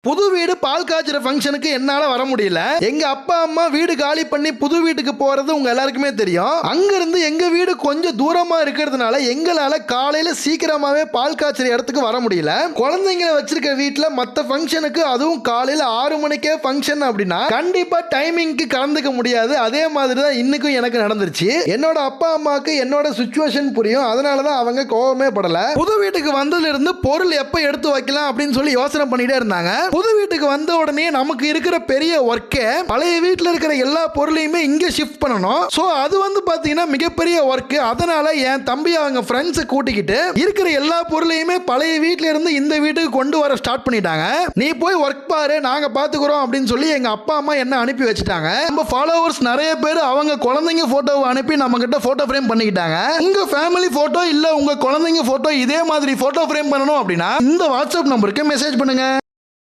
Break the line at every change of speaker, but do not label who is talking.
புது வீடு பால் காய்ச்சற ஃபங்க்ஷனுக்கு என்னால வர முடியல. எங்க அப்பா அம்மா வீடு காலி பண்ணி புது வீட்டுக்கு போறது உங்க எல்லாருக்குமே தெரியும். அங்க இருந்து எங்க வீடு கொஞ்சம் தூரமா இருக்கிறதுனால எங்களால காலையில சீக்கிரமாவே பால் காய்ச்சற இடத்துக்கு வர முடியல. குழந்தைங்களை வச்சிருக்க வீட்டுல மத்த ஃபங்க்ஷனுக்கு அதுவும் காலையில 6 மணிக்கே ஃபங்க்ஷன் அப்படின்னா கண்டிப்பா டைமிங்க்கு கலந்துக்க முடியாது. அதே மாதிரி தான் இன்னைக்கும் எனக்கு நடந்துருச்சு. என்னோட அப்பா அம்மாக்கு என்னோட சிச்சுவேஷன் புரியும். அதனாலதான் அவங்க கோவமே படல. புது வீட்டுக்கு வந்ததுல இருந்து பொருள் எப்ப எடுத்து வைக்கலாம் அப்படின்னு சொல்லி யோசனை பண்ணிட்டே இருந்தாங்க. புது வீட்டுக்கு வந்த உடனே நமக்கு இருக்கிற பெரிய ஒர்க்கே பழைய வீட்டில் இருக்கிற எல்லா பொருளையுமே இங்கே ஷிஃப்ட் பண்ணணும். ஸோ அது வந்து பார்த்தீங்கன்னா மிகப்பெரிய ஒர்க்கு. அதனால என் தம்பி அவங்க ஃப்ரெண்ட்ஸை கூட்டிக்கிட்டு இருக்கிற எல்லா பொருளையுமே பழைய வீட்டில இருந்து இந்த வீட்டுக்கு கொண்டு வர ஸ்டார்ட் பண்ணிட்டாங்க. நீ போய் ஒர்க் பாரு, நாங்க பாத்துக்கிறோம் அப்படின்னு சொல்லி எங்க அப்பா அம்மா என்ன அனுப்பி வச்சுட்டாங்க. நம்ம ஃபாலோவர்ஸ் நிறைய பேர் அவங்க குழந்தைங்க போட்டோவை அனுப்பி நம்ம கிட்ட போட்டோ ஃப்ரேம் பண்ணிக்கிட்டாங்க. உங்க ஃபேமிலி போட்டோ இல்ல உங்க குழந்தைங்க போட்டோ இதே மாதிரி போட்டோ ஃப்ரேம் பண்ணணும் அப்படின்னா இந்த வாட்ஸ்அப் நம்பருக்கு மெசேஜ் பண்ணுங்க.